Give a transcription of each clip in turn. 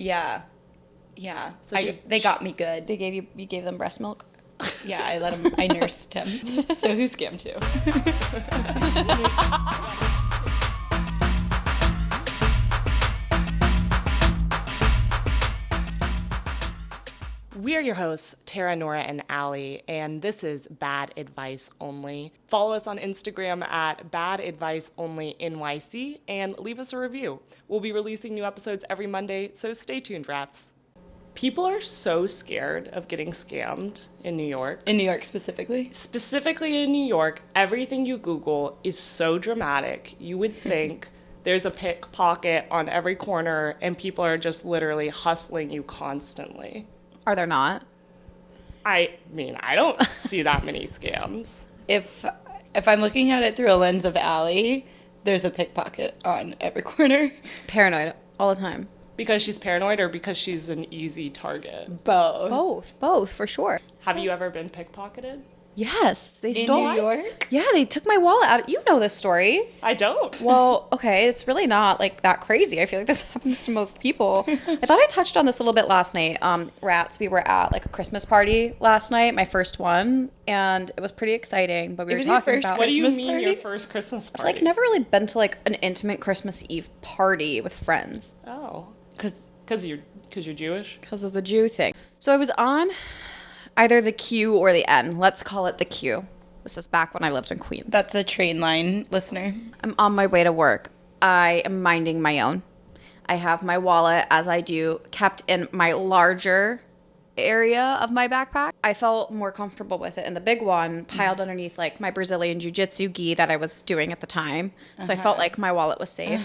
Yeah. Yeah. So They got me good. You gave them breast milk? Yeah, I nursed him. So who scammed who? We're your hosts, Tara, Nora, and Allie, and this is Bad Advice Only. Follow us on Instagram at Bad Advice Only NYC and leave us a review. We'll be releasing new episodes every Monday, so stay tuned, rats. People are so scared of getting scammed in New York. In New York specifically? Specifically in New York, everything you Google is so dramatic. You would think there's a pickpocket on every corner and people are just literally hustling you constantly. Are there not? I mean, I don't see that many scams. If I'm looking at it through a lens of Allie, there's a pickpocket on every corner. Paranoid all the time. Because she's paranoid or because she's an easy target? Both, for sure. Have you ever been pickpocketed? Yes, they In stole New York? Yeah, they took my wallet out. You know this story. I don't. Well, okay, it's really not like that crazy. I feel like this happens to most people. I thought I touched on this a little bit last night. Rats, we were at like a Christmas party last night, my first one, and it was pretty exciting. But we were talking about What do you Christmas mean party? your first Christmas party? I've like never really been to like an intimate Christmas Eve party with friends. Oh, because you're Jewish? Because of the Jew thing. So I was on either the Q or the N. Let's call it the Q. This is back when I lived in Queens. That's a train line, listener. I'm on my way to work. I am minding my own. I have my wallet, as I do, kept in my larger area of my backpack. I felt more comfortable with it in the big one, piled underneath like my Brazilian jiu-jitsu gi that I was doing at the time. So I felt like my wallet was safe.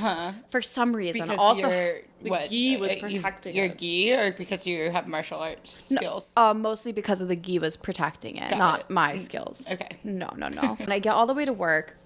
For some reason. Because also, the gi was protecting your it. gi, or because you have martial arts skills? mostly because of the gi was protecting it, not my skills. Okay. No. And I get all the way to work,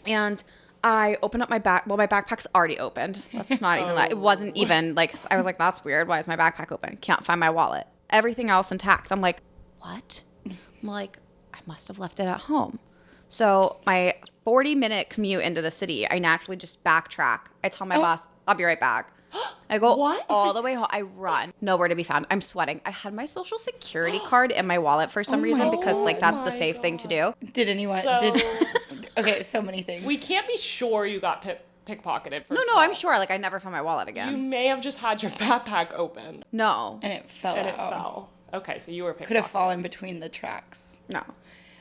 and I open up my back. Well, my backpack's already opened. That's not even that. It wasn't even like, I was like, that's weird. Why is my backpack open? Can't find my wallet. Everything else intact. I'm like, what? I'm like, I must have left it at home. So my 40-minute commute into the city, I naturally just backtrack. I tell my boss, I'll be right back. I go all the way home. I run. Nowhere to be found. I'm sweating. I had my social security card in my wallet for some reason because like that's the safe thing to do. Did anyone? Okay, so many things. We can't be sure you got pickpocketed first. No, I'm sure. Like I never found my wallet again. You may have just had your backpack open. No. And it fell And out. it fell. Okay, so you were pickpocketed. Could have fallen between the tracks. No.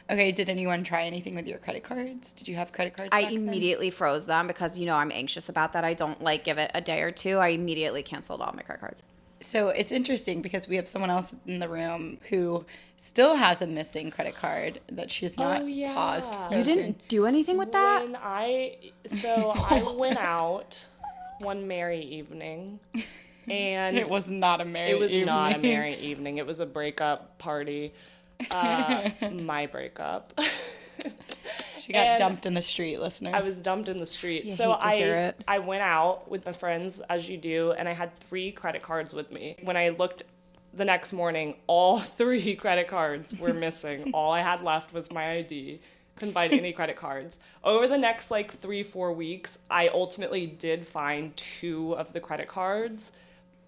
Okay, did anyone try anything with your credit cards? Did you have credit cards I back then? immediately froze them because, you know, I'm anxious about that. I don't like give it a day or two. I immediately canceled all my credit cards. So it's interesting because we have someone else in the room who still has a missing credit card that she's not paused, frozen. You didn't do anything with that? I went out one merry evening, and It was not a merry evening. It was not a merry evening. It was a breakup party. My breakup. She got dumped in the street, listener. I was dumped in the street. You So hate to hear it. I went out with my friends, as you do, and I had 3 credit cards with me. When I looked the next morning, all 3 credit cards were missing. All I had left was my ID. Couldn't find any credit cards. Over the next 3-4 weeks, I ultimately did find 2 of the credit cards,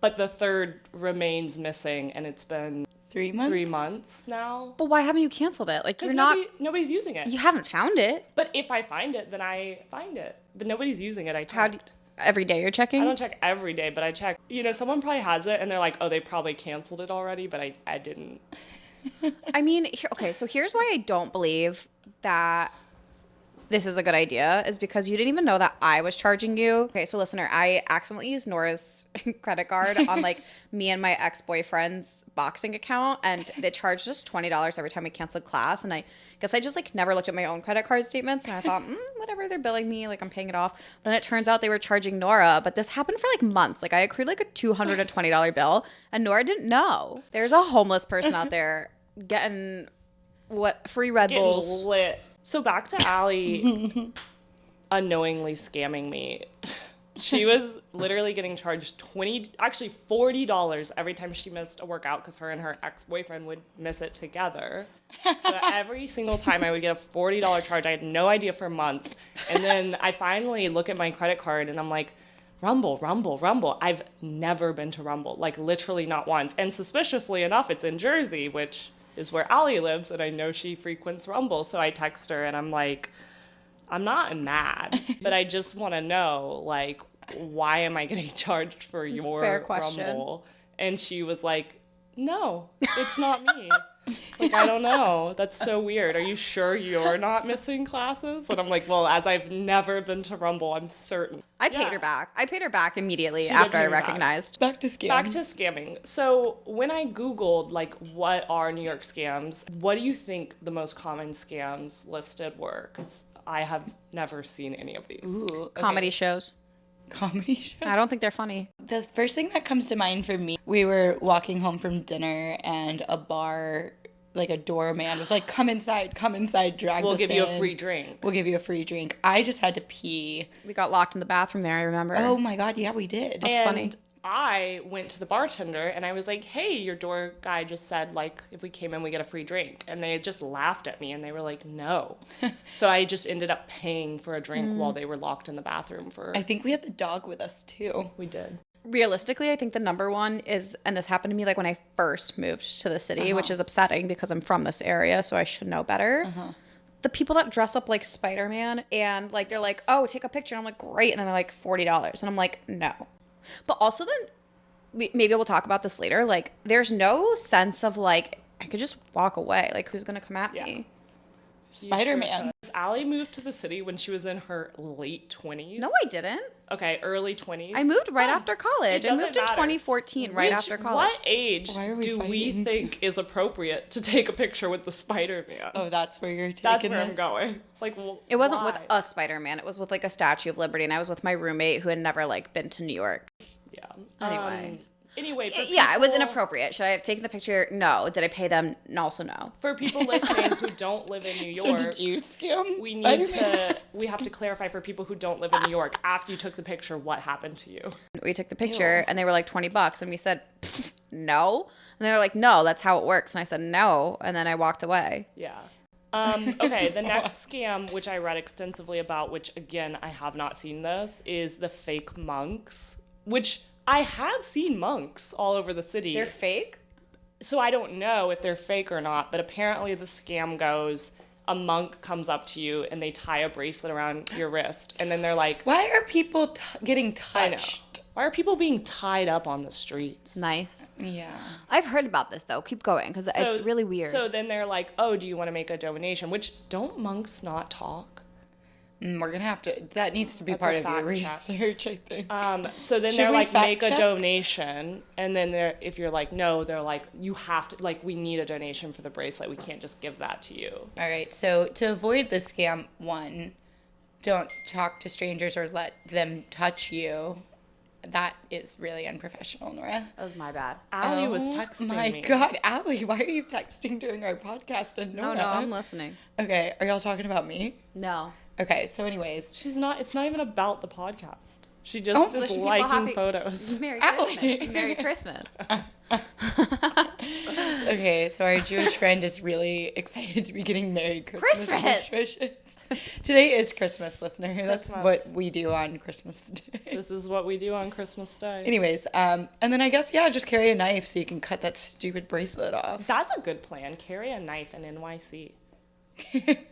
but the third remains missing, and it's been 3 months? 3 months now. But why haven't you canceled it? Like, you're Nobody's using it. You haven't found it. But if I find it, then I find it. But nobody's using it. I checked. Every day you're checking? I don't check every day, but I check. You know, someone probably has it, and they're like, oh, they probably canceled it already, but I didn't. I mean, so here's why I don't believe that this is a good idea, is because you didn't even know that I was charging you. Okay, so listener, I accidentally used Nora's credit card on me and my ex-boyfriend's boxing account, and they charged us $20 every time we canceled class. And I guess I just never looked at my own credit card statements, and I thought, whatever, they're billing me, I'm paying it off. But then it turns out they were charging Nora, but this happened for months. I accrued a $220 bill, and Nora didn't know. There's a homeless person out there getting free Red Bulls. Getting lit. So back to Allie unknowingly scamming me. She was literally getting charged $40 every time she missed a workout because her and her ex-boyfriend would miss it together. So every single time I would get a $40 charge. I had no idea for months. And then I finally look at my credit card and I'm like, Rumble, Rumble, Rumble. I've never been to Rumble, like literally not once. And suspiciously enough, it's in Jersey, which is where Allie lives, and I know she frequents Rumble. So I text her and I'm like, I'm not mad, but I just want to know, like, why am I getting charged for your fair question. Rumble? And she was like, no, it's not me. Like, I don't know. That's so weird. Are you sure you're not missing classes? And I'm like, well, as I've never been to Rumble, I'm certain. I paid her back. I paid her back immediately after I recognized. Back to scams. Back to scamming. So when I Googled, like, what are New York scams, what do you think the most common scams listed were? Because I have never seen any of these. Ooh, okay. Comedy shows. Comedy shows? I don't think they're funny. The first thing that comes to mind for me, we were walking home from dinner and a bar, like a doorman was like, come inside, drag We'll us give you a in. free drink. We'll give you a free drink. I just had to pee. We got locked in the bathroom there, I remember. Oh my God, yeah, we did. That's funny. I went to the bartender and I was like, hey, your door guy just said, like, if we came in, we get a free drink. And they just laughed at me and they were like, no. So I just ended up paying for a drink while they were locked in the bathroom for... I think we had the dog with us too. We did. Realistically, I think the number one is, and this happened to me like when I first moved to the city, which is upsetting because I'm from this area, so I should know better. The people that dress up like Spider-Man and like they're like, oh, take a picture. And I'm like, great. And then they're like $40. And I'm like, no. But also then, maybe we'll talk about this later. Like, there's no sense of like, I could just walk away. Like, who's going to come at me? Spider-Man. Allie moved to the city when she was in her late 20s. No, I didn't. Okay, early 20s. I moved right after college. I doesn't moved in matter. 2014, right after college. What age Why are we do we fighting? think is appropriate to take a picture with the Spider-Man? Oh, that's where you're taking That's where this? I'm going. Like, well, It wasn't why? with a Spider-Man. It was with like a Statue of Liberty, and I was with my roommate who had never like been to New York. Yeah. Anyway. Anyway, for Yeah, it was people- inappropriate. Should I have taken the picture? No. Did I pay them? No, also no. For people listening who don't live in New So York, did you scam we Spider-Man? we have to clarify for people who don't live in New York, after you took the picture, what happened to you? We took the picture, and they were like $20, and we said no, and they were like, no, that's how it works, and I said no, and then I walked away. Yeah. Okay, the next scam, which I read extensively about, which again, I have not seen this, is the fake monks, which I have seen monks all over the city. They're fake? So I don't know if they're fake or not, but apparently the scam goes, a monk comes up to you and they tie a bracelet around your wrist, and then they're like, Why are people getting I know. touched? Why are people being tied up on the streets? Nice. Yeah. I've heard about this, though. Keep going, because it's really weird. So then they're like, oh, do you want to make a donation? Which, don't monks not talk? We're going to have to, that needs to be That's part a of your fact check. research, I think. So then Should they're we like, fact make a check? donation. And then if you're like, no, they're like, you have to, like, we need a donation for the bracelet. We can't just give that to you. All right. So to avoid the scam, one, don't talk to strangers or let them touch you. That is really unprofessional, Nora. That was my bad. Allie was texting my me. God, Allie, why are you texting during our podcast? And Nora? No, I'm listening. Okay, are y'all talking about me? No. Okay, so anyways. It's not even about the podcast. She just is Wishing people liking happy- photos. Merry Allie. Christmas. Merry Christmas. Okay, so our Jewish friend is really excited to be getting married. Christmas! Wishes. Today is Christmas, listener. That's Christmas. what we do on Christmas Day. This is what we do on Christmas Day. Anyways, and then I guess, yeah, just carry a knife so you can cut that stupid bracelet off. That's a good plan. Carry a knife in NYC.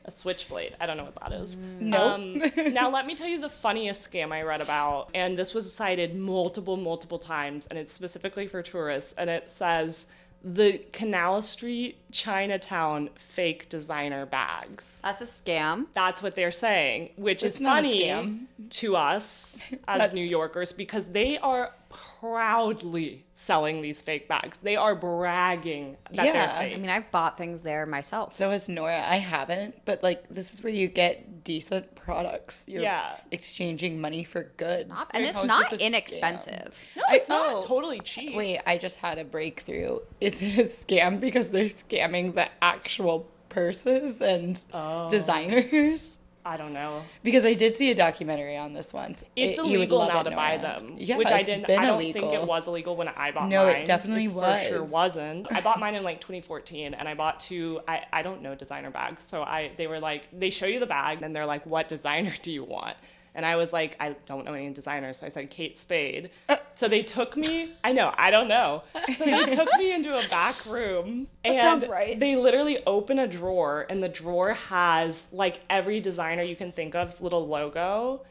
A switchblade. I don't know what that is. Nope. Now let me tell you the funniest scam I read about. And this was cited multiple times. And it's specifically for tourists. And it says, the Canal Street, Chinatown fake designer bags. That's a scam. That's what they're saying, which It's is not a funny scam. to us as New Yorkers because they are proudly selling these fake bags. They are bragging that Yeah. they're I fake. mean, I've bought things there myself. So has Nora. I haven't, but like this is where you get decent products. You're Yeah. exchanging money for goods. And How it's is not this a scam? inexpensive. No, it's oh, not totally cheap. Wait, I just had a breakthrough. Is it a scam because they're scamming the actual purses and designers? I don't know. Because I did see a documentary on this once. It's You would illegal love now it, to buy Nora. them, Yeah, which it's I been don't illegal. think it was illegal when I bought No, mine. it definitely For sure was. wasn't. I bought mine in like 2014, and I bought two. I don't know designer bags, so they were like, they show you the bag, and they're like, what designer do you want? And I was like, I don't know any designers, so I said Kate Spade. So they took me, I don't know. So they took me into a back room. That sounds right. They literally open a drawer, and the drawer has like every designer you can think of's little logo.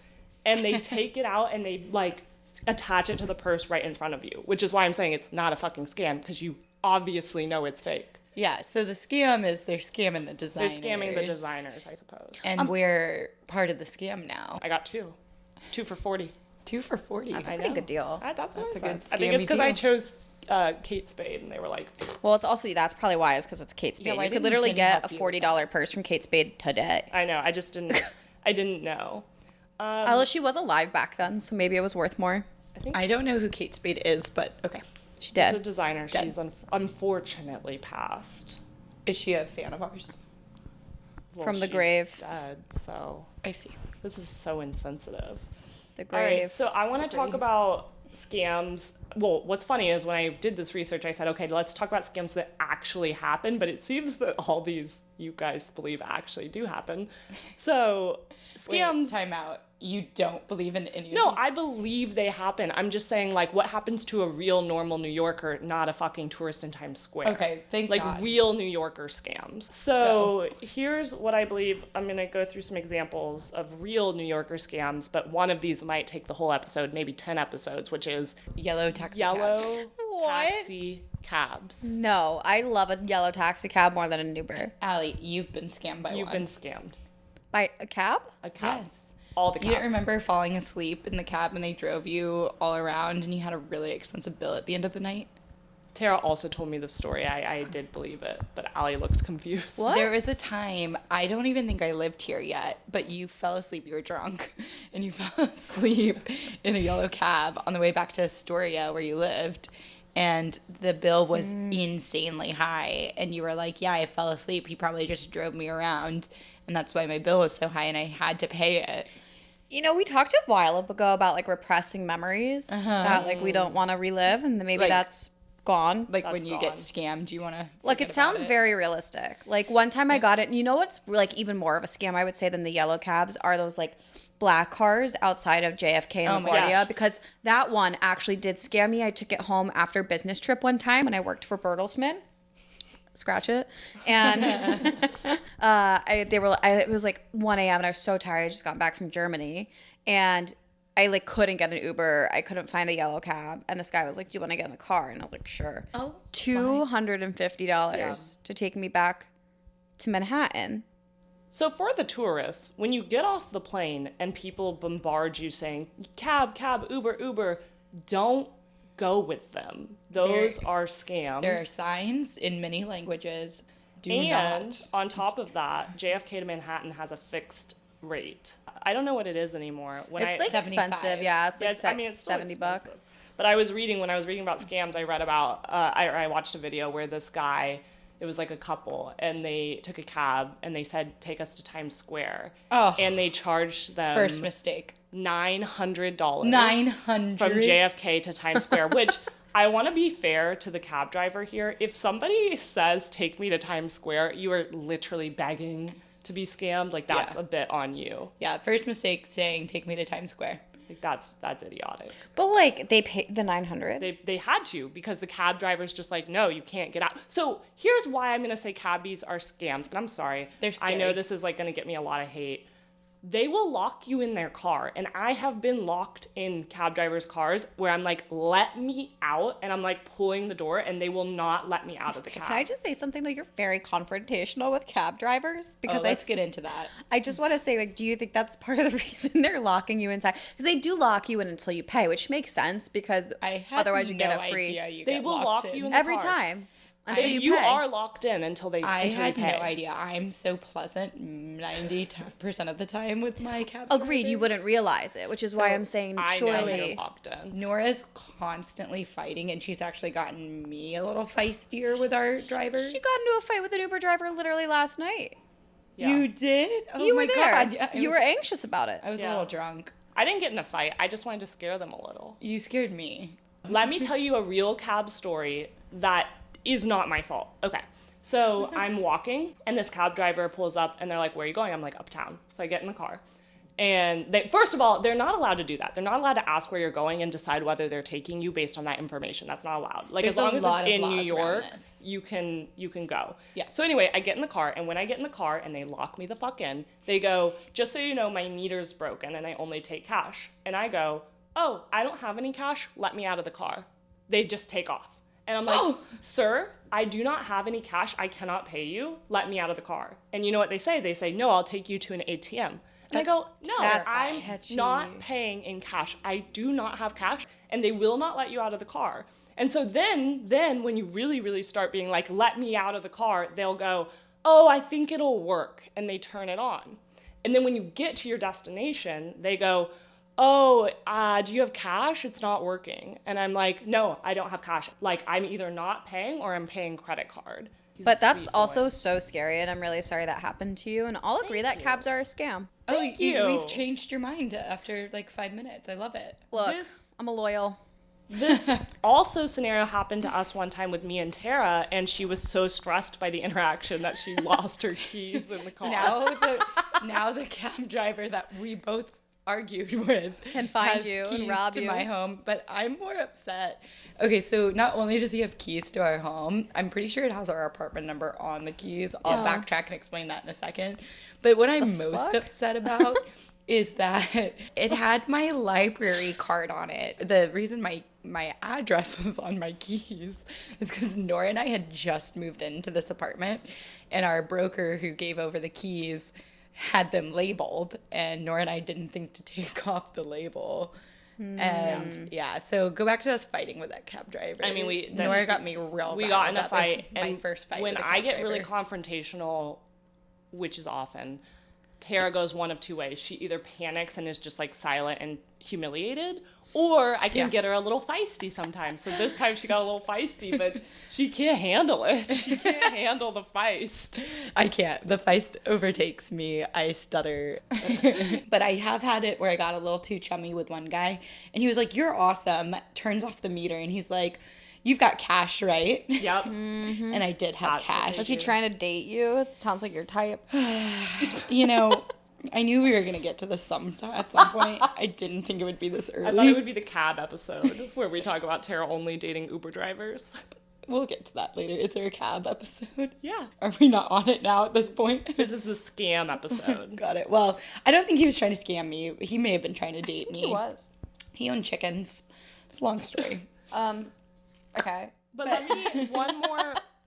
And they take it out and they like attach it to the purse right in front of you, which is why I'm saying it's not a fucking scam, because you obviously know it's fake. Yeah, so the scam is they're scamming the designers. They're scamming the designers, I suppose. And we're part of the scam now. I got 2 for $40. 2 for $40. That's a pretty good deal. That's what That's I a good said. I think it's because scammy I deal. chose Kate Spade, and they were like, Well, it's also, that's probably why, is because it's Kate Spade. why You could didn't literally Jenny get a help you with $40 purse from Kate Spade today. I know, I just didn't, I didn't know. Although she was alive back then, so maybe it was worth more. I think I don't know who Kate Spade is, but okay. She it's a did. designer. Dead. She's unfortunately passed. Is she a fan of ours? Well, From the she's grave. Dead, so I see. this is so insensitive. The All right, grave. so I want to talk grave. about scams. Well, what's funny is when I did this research, I said, okay, let's talk about scams that actually happen, but it seems that all these you guys believe actually do happen. So, scams... Wait, time out. You don't believe in any of No, these? I believe they happen. I'm just saying, like, what happens to a real normal New Yorker, not a fucking tourist in Times Square? Okay, thank Like, God. real New Yorker scams. So, here's what I believe. I'm going to go through some examples of real New Yorker scams, but one of these might take the whole episode, maybe 10 episodes, which is Yellow taxi yellow cabs. What? taxi cabs. No, I love a yellow taxi cab more than an Uber. Allie, you've been scammed by You've one. been scammed. By a cab? A cab. Yes. All the cabs. You didn't remember falling asleep in the cab and they drove you all around and you had a really expensive bill at the end of the night? Tara also told me the story. I did believe it, but Allie looks confused. What? There was a time, I don't even think I lived here yet, but you fell asleep, you were drunk, and you fell asleep in a yellow cab on the way back to Astoria where you lived, and the bill was insanely high, and you were like, yeah, I fell asleep, he probably just drove me around, and that's why my bill was so high, and I had to pay it. You know, we talked a while ago about like repressing memories that like we don't want to relive, and then maybe Like- that's gone. Like That's when you gone. get scammed, you want to Like it sounds very realistic. Like one time I got it, and you know what's like even more of a scam I would say than the yellow cabs are those like black cars outside of JFK and Oh my LaGuardia, gosh. because that one actually did scam me. I took it home after a business trip one time when I worked for Bertelsmann. Scratch it. And it was like 1 a.m. and I was so tired. I just got back from Germany and I like couldn't get an Uber. I couldn't find a yellow cab. And this guy was like, do you want to get in the car? And I was like, sure. Oh, $250 to take me back to Manhattan. So for the tourists, when you get off the plane and people bombard you saying, cab, cab, Uber, Uber, don't go with them. Those are scams. There are signs in many languages. Do And not. on top of that, JFK to Manhattan has a fixed rate. I don't know what it is anymore. It's like 75. expensive. Yeah, it's like I mean, it's still $70. expensive. But I was reading, when I was reading about scams, I read about, I watched a video where this guy, it was like a couple, and they took a cab, and they said, take us to Times Square. Oh. And they charged them First mistake. $900 $900? from JFK to Times Square, which I want to be fair to the cab driver here. If somebody says, take me to Times Square, you are literally begging to be scammed. Like, that's Yeah. a bit on you. Yeah, first mistake saying, take me to Times Square. Like, that's idiotic. But like they pay the $900. They had to, because the cab driver's just like, no, you can't get out. So here's why I'm going to say cabbies are scams. And I'm sorry. They're I know scary. this is like going to get me a lot of hate. They will lock you in their car. And I have been locked in cab drivers' cars where I'm like, let me out. And I'm like pulling the door and they will not let me out of the cab. Can I just say something though? You're very confrontational with cab drivers because Let's get into that. I just want to say, like, do you think that's part of the reason they're locking you inside? Because they do lock you in until you pay, which makes sense because I had otherwise you get no a free idea you They get will locked lock you in. in the every car. time until you You pay. are locked in until they I until had you pay. no idea. I'm so pleasant 90% of the time with my cab Agreed, you drivers. wouldn't realize it, which is why I'm saying I know surely. you're locked in. Nora's constantly fighting, and she's actually gotten me a little feistier with our drivers. She got into a fight with an Uber driver literally last night. Yeah. You did? Oh You my were there. God. Yeah, You were anxious about it. I was a Yeah. little drunk. I didn't get in a fight. I just wanted to scare them a little. You scared me. Let me tell you a real cab story that is not my fault. Okay. So I'm walking and this cab driver pulls up and they're like, where are you going? I'm like, uptown. So I get in the car And they, first of all, they're not allowed to do that. They're not allowed to ask where you're going and decide whether they're taking you based on that information. That's not allowed. Like, There's as long a as lot it's of in New laws York, around this. you can go. Yeah. So anyway, I get in the car, and when I get in the car and they lock me the fuck in, they go, just so you know, my meter's broken and I only take cash. And I go, oh, I don't have any cash. Let me out of the car. They just take off. And I'm like, sir, I do not have any cash. I cannot pay you. Let me out of the car. And you know what they say? They say, no, I'll take you to an ATM. And I go, no, I'm catchy. not paying in cash. I do not have cash, and they will not let you out of the car. And so then when you really, really start being like, let me out of the car, they'll go, oh, I think it'll work, and they turn it on. And then when you get to your destination, they go, oh, do you have cash? It's not working. And I'm like, no, I don't have cash. Like, I'm either not paying or I'm paying credit card. But that's also so scary, and I'm really sorry that happened to you. And I'll agree that cabs are a scam. Thank you. We've changed your mind after like 5 minutes. I love it. Look, I'm a loyal. This also scenario happened to us one time with me and Tara, and she was so stressed by the interaction that she lost her keys in the car. Now the cab driver that we both argued with Can find has you and keys rob to you. my home, but I'm more upset. Okay, so not only does he have keys to our home, I'm pretty sure it has our apartment number on the keys. I'll backtrack and explain that in a second. But what I'm most upset about is that it had my library card on it. The reason my address was on my keys is because Nora and I had just moved into this apartment, and our broker who gave over the keys had them labeled, and Nora and I didn't think to take off the label. And so go back to us fighting with that cab driver. I mean, Nora got me real. We got in a that was fight, my and first fight. when with a I cab get really driver. confrontational, which is often, Tara goes one of two ways. She either panics and is just like silent and humiliated, or I can get her a little feisty sometimes. So this time she got a little feisty, but she can't handle it. She can't handle the feist. I can't. The feist overtakes me. I stutter. But I have had it where I got a little too chummy with one guy, and he was like, "You're awesome." Turns off the meter, and he's like, "You've got cash, right?" Yep. And I did have That's what cash. they Was he trying to date you? It sounds like your type. You know, I knew we were going to get to this at some point. I didn't think it would be this early. I thought it would be the cab episode where we talk about Tara only dating Uber drivers. We'll get to that later. Is there a cab episode? Yeah. Are we not on it now at this point? This is the scam episode. Got it. Well, I don't think he was trying to scam me. He may have been trying to date me. He was. He owned chickens. It's a long story. Okay. But let me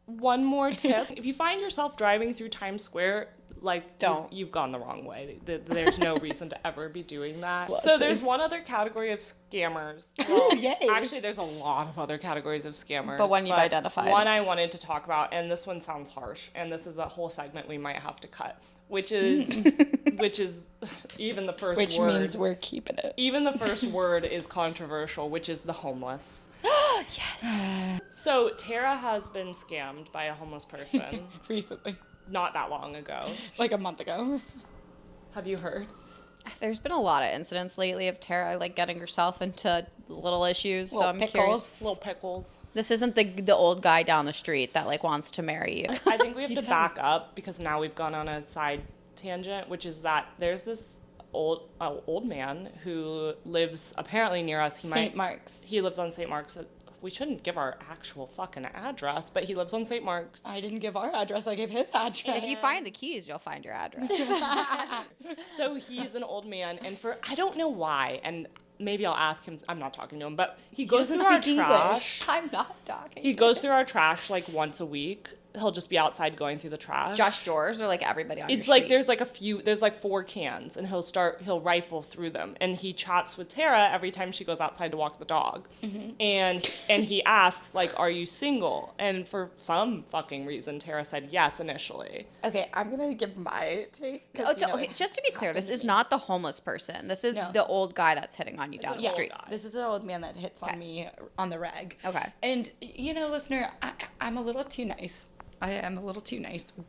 one more tip. If you find yourself driving through Times Square, like Don't. you've gone the wrong way. There's no reason to ever be doing that. Well, So there's one other category of scammers. Ooh, yay. Actually, there's a lot of other categories of scammers. But one you've identified. One I wanted to talk about, and this one sounds harsh, and this is a whole segment we might have to cut, which is even the first Which word. means we're keeping it. Even the first word is controversial, which is the homeless. Yes. So Tara has been scammed by a homeless person Recently. not that long ago. Like a month ago. Have you heard? There's been a lot of incidents lately of Tara like getting herself into little issues. So Little I'm pickles. curious. Little pickles. This isn't the old guy down the street that like wants to marry you. I think we have to back up because now we've gone on a side tangent, which is that there's this old man who lives apparently near us. St. Mark's. He lives on St. Mark's. We shouldn't give our actual fucking address, but he lives on St. Mark's. I didn't give our address. I gave his address. If you find the keys, you'll find your address. So he's an old man, and I don't know why, and maybe I'll ask him. I'm not talking to him, but he goes through our speak trash. I'm not talking. He goes through our trash like once a week. He'll just be outside going through the trash. Josh yours or like everybody on your It's like street? there's like 4 cans, and he'll rifle through them, and he chats with Tara every time she goes outside to walk the dog, and he asks like, "Are you single?" And for some fucking reason, Tara said yes initially. Okay, I'm going to give my take. 'cause, Okay, just to be clear, this is not the homeless person. This is the old guy that's hitting on you down the old street. guy. This is an old man that hits on me on the reg. Okay. And, listener, I'm a little too nice. I am a little too nice with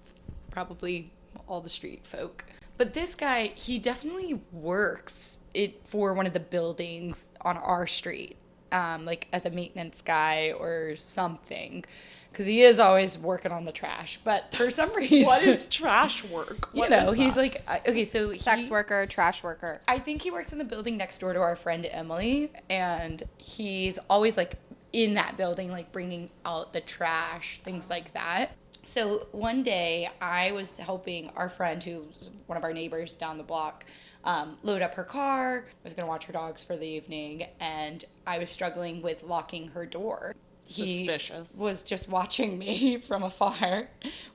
probably all the street folk. But this guy, he definitely works for one of the buildings on our street. like as a maintenance guy or something, because he is always working on the trash. But for some reason, What is trash work? you What know, is he's that? like, okay, so Sex worker, trash worker. I think he works in the building next door to our friend Emily, and he's always like in that building, like bringing out the trash, things like that. So one day I was helping our friend, who's one of our neighbors down the block, load up her car. I was going to watch her dogs for the evening, and I was struggling with locking her door. Suspicious. He was just watching me from afar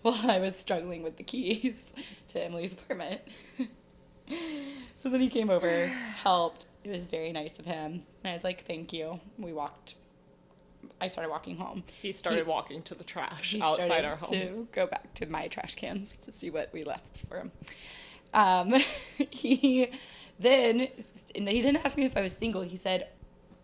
while I was struggling with the keys to Emily's apartment. So then he came over, helped. It was very nice of him. And I was like, thank you. I started walking home. He started walking to the trash He outside started our home. to go back to my trash cans to see what we left for him. He didn't ask me if I was single. He said,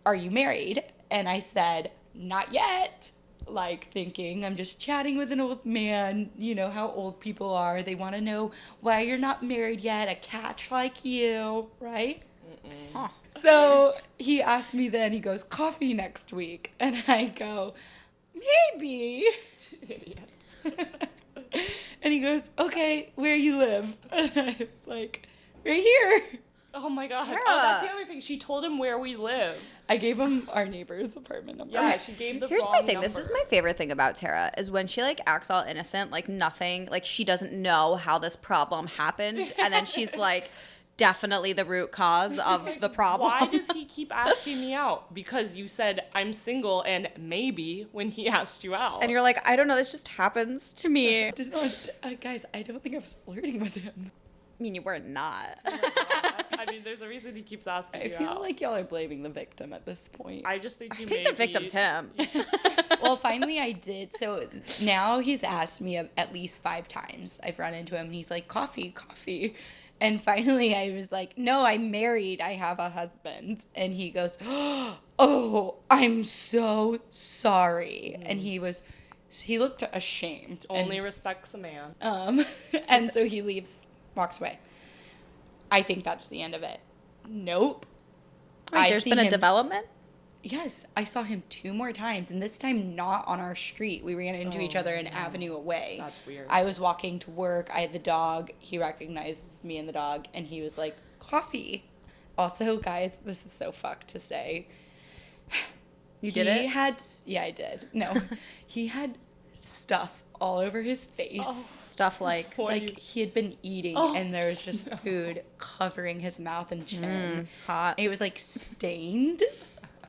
"Are you married?" And I said, "Not yet." Like thinking I'm just chatting with an old man. You know how old people are. They want to know why you're not married yet. A catch like you, right? Huh. So he asked me then, he goes, "Coffee next week." And I go, "Maybe." Idiot. And he goes, "Okay, where you live?" And I was like, "Right here." Oh my god. Tara. Oh, that's the other thing. She told him where we live. I gave him our neighbor's apartment number. Yeah, she gave the Here's wrong my thing. This is number. my favorite thing about Tara is when she like acts all innocent, like nothing, like she doesn't know how this problem happened, and then she's like definitely the root cause of the problem. Why does he keep asking me out? Because you said I'm single and maybe when he asked you out. And you're like, I don't know, this just happens to me. Guys, I don't think I was flirting with him. I mean, you were not. I mean, there's a reason he keeps asking I you feel out. like y'all are blaming the victim at this point. I just think I you think the maybe- victim's him. Well, finally I did. So now he's asked me at least 5 times. I've run into him and he's like, "Coffee, coffee." And finally I was like, "No, I'm married. I have a husband." And he goes, "Oh, I'm so sorry." And he looked ashamed. Only respects a man. And so he leaves, walks away. I think that's the end of it. Nope. Wait, there's see been a him- development? Yes, I saw him 2 more times, and this time not on our street. We ran into each other an avenue away. That's weird. I was walking to work. I had the dog. He recognizes me and the dog, and he was like, "Coffee." Also, guys, this is so fucked to say. You did it? Yeah, I did. No, he had stuff all over his face. Stuff like What Like you- he had been eating, Oh, and there was just food covering his mouth and chin. hot. It was like stained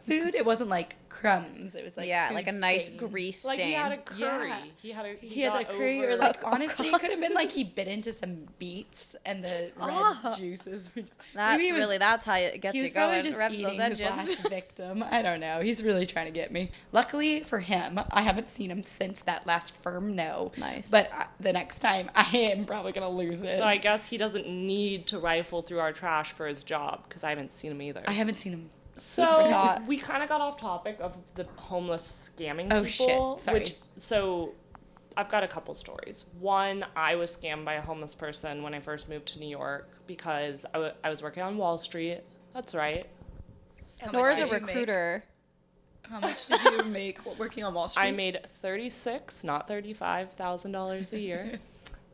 food. It wasn't like crumbs. It was like yeah, food like a nice stained. grease Like he had a stain. curry. Yeah. He He had a got curry, or over- like Oh, honestly, it God. could have been like he bit into some beets and the red Oh. juices. That's Maybe he was- that's how it gets He you was probably going. just Revs eating those his engines. last victim. I don't know. He's really trying to get me. Luckily for him, I haven't seen him since that last firm no. Nice. But the next time, I am probably gonna lose it. So I guess he doesn't need to rifle through our trash for his job because I haven't seen him either. I haven't seen him. So forgot. we kind of got off topic of the homeless scamming Oh, people. shit. Sorry. So I've got a couple stories. One, I was scammed by a homeless person when I first moved to New York because I was working on Wall Street. That's right. Nora's a did you make? recruiter. How much did you make working on Wall Street? I made $36,000, not $35,000 a year.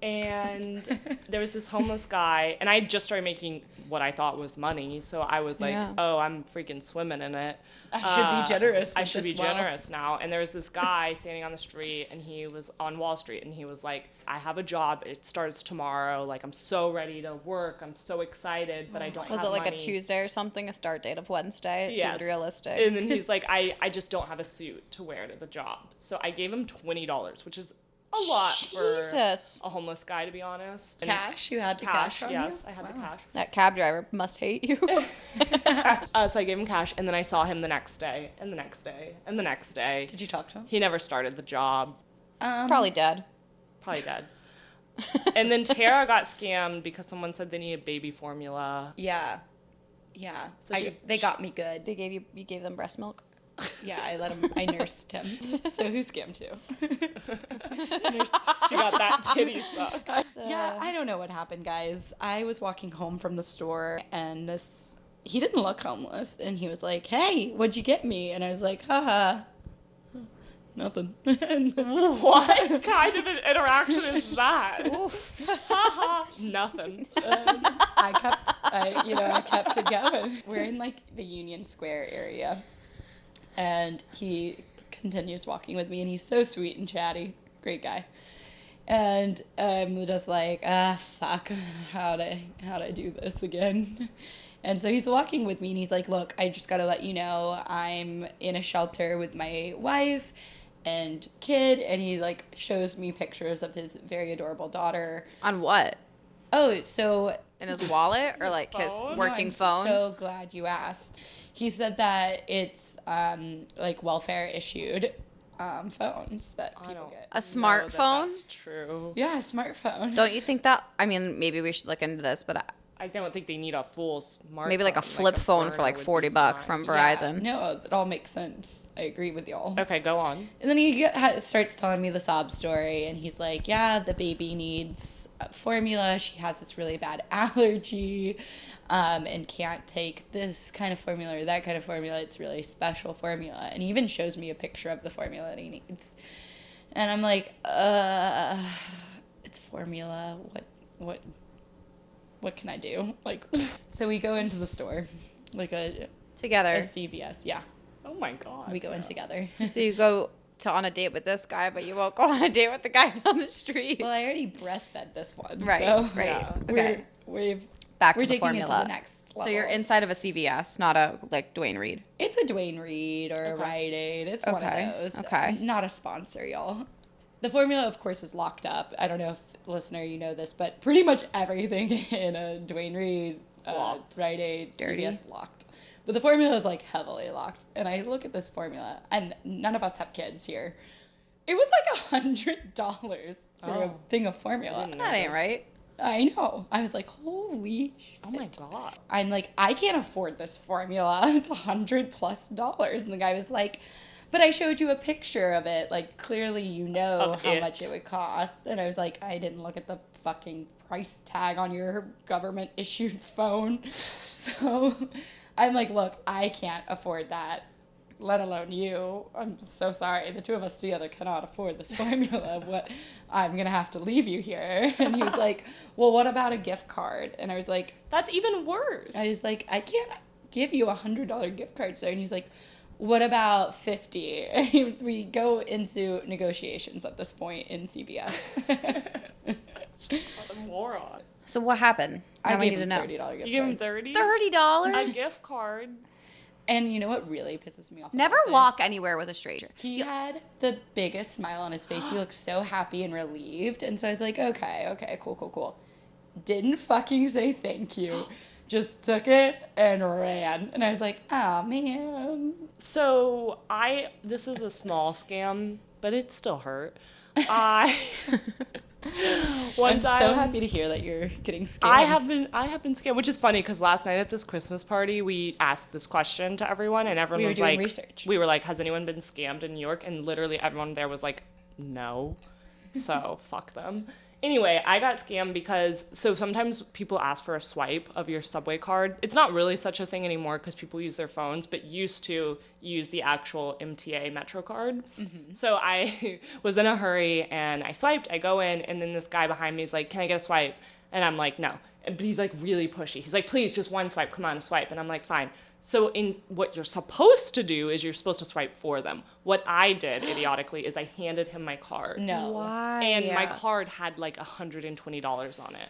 And there was this homeless guy, and I had just started making what I thought was money. So I was like, Yeah. oh, I'm freaking swimming in it. I should be generous. I with should be this wealth. generous now. And there was this guy standing on the street, and he was on Wall Street, and he was like, I have a job. It starts tomorrow. Like, I'm so ready to work. I'm so excited, but I don't Was have it like money. a Tuesday or something? A start date of Wednesday? It seemed realistic. And then he's like, I just don't have a suit to wear to the job. So I gave him $20, which is a lot Jesus. for a homeless guy, to be honest. And Cash? You had the cash on yes, you? I had the Wow. cash. That cab driver must hate you. So I gave him cash, and then I saw him the next day, and the next day, and the next day. Did you talk to him? He never started the job. He's probably dead. Probably dead. And then Tara got scammed because someone said they needed baby formula. Yeah. Yeah. So They got me good. You gave them breast milk? Yeah, I nursed him. So who scammed you? She got that titty sucked. Yeah, I don't know what happened, guys. I was walking home from the store, and this he didn't look homeless. And he was like, hey, what'd you get me? And I was like, haha, nothing. What kind of an interaction is that? Oof. Haha, nothing. I kept it going. We're in like the Union Square area, and he continues walking with me, and he's so sweet and chatty, great guy. And I'm just like, fuck, how'd I do this again? And so he's walking with me, and he's like, look, I just gotta let you know, I'm in a shelter with my wife and kid, and he like shows me pictures of his very adorable daughter. On what? Oh, so In his wallet or like his phone? working I'm phone? so glad you asked. He said that it's like welfare issued phones that people get. A smartphone? That's true. Yeah, a smartphone. Don't you think that? I mean, maybe we should look into this, but I don't think they need a full smartphone. maybe like a flip phone for like $40 from Verizon. Yeah, no, it all makes sense. I agree with y'all. Okay, go on. And then he starts telling me the sob story, and he's like, yeah, the baby needs formula. She has this really bad allergy and can't take this kind of formula or that kind of formula. It's really special formula. And he even shows me a picture of the formula that he needs. And I'm like, it's formula. What can I do? Like, so we go into the store, like a Together. CVS. Yeah, Oh my god. we go in together. So you go on a date with this guy, but you won't go on a date with the guy down the street. Well, I already breastfed this one. Right, so right. Yeah. Okay. We're Back to the taking formula. it to the next level. So you're inside of a CVS, not a like Dwayne Reed. It's a Dwayne Reed or a Okay. Rite Aid. It's one Okay, of those. okay. Not a sponsor, y'all. The formula, of course, is locked up. I don't know if, listener, you know this, but pretty much everything in a Dwayne Reed, locked. Rite Aid, Dirty. CVS locked. But the formula is like heavily locked. And I look at this formula, and none of us have kids here. It was like $100 for a thing of formula. didn't That ain't right. I know. I was like, holy shit. Oh my god. I'm like, I can't afford this formula. It's $100+. And the guy was like, but I showed you a picture of it. Like, clearly you know Of how it. much it would cost. And I was like, I didn't look at the fucking price tag on your government issued phone. So I'm like, look, I can't afford that, let alone you. I'm so sorry. The two of us together cannot afford this formula. What? I'm going to have to leave you here. And he was like, well, what about a gift card? And I was like, That's even worse. I was like, I can't give you $100 gift card, sir. And he's like, what about 50? And we go into negotiations at this point in CVS. What a moron. So what happened? I Now I gave need to him know. $30 gift You give him card. 30? $30? A gift card. And you know what really pisses me off? Never about this? walk anywhere with a stranger. He had the biggest smile on his face. He looked so happy and relieved. And so I was like, okay, cool. Didn't fucking say thank you. Just took it and ran. And I was like, oh, man. So this is a small scam, but it still hurt. One I'm time, so happy to hear that you're getting scammed. I have been scammed, which is funny because last night at this Christmas party, we asked this question to everyone, and everyone We were was doing like, research. We were like, has anyone been scammed in New York? And literally everyone there was like, no. So fuck them. Anyway, I got scammed because, so sometimes people ask for a swipe of your subway card. It's not really such a thing anymore because people use their phones, but used to use the actual MTA Metro card. Mm-hmm. So I was in a hurry and I swiped, I go in, and then this guy behind me is like, can I get a swipe? And I'm like, no. But he's like really pushy. He's like, please, just one swipe, come on, a swipe. And I'm like, fine. So in what you're supposed to do is you're supposed to swipe for them. What I did, idiotically, is I handed him my card. No. Why? And my card had like $120 on it.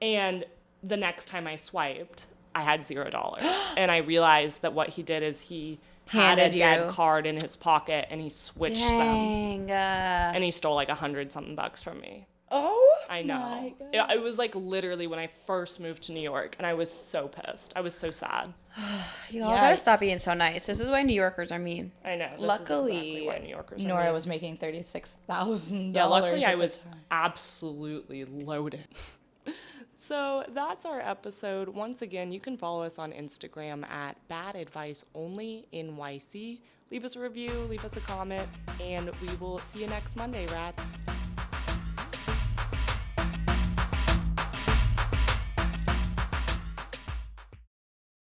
And the next time I swiped, I had $0. And I realized that what he did is he had a Handed dead you. card in his pocket and he switched them. Dang. And he stole like $100-something from me. Oh, I know. my God. It was like literally when I first moved to New York, and I was so pissed. I was so sad. You all Yeah. gotta stop being so nice. This is why New Yorkers are mean. I know. This Luckily, is exactly why New Yorkers are Nora mean. was making $36,000. Yeah, luckily at I the was time. absolutely loaded. So that's our episode. Once again, you can follow us on Instagram at Bad Advice Only NYC. Leave us a review, leave us a comment, and we will see you next Monday, rats.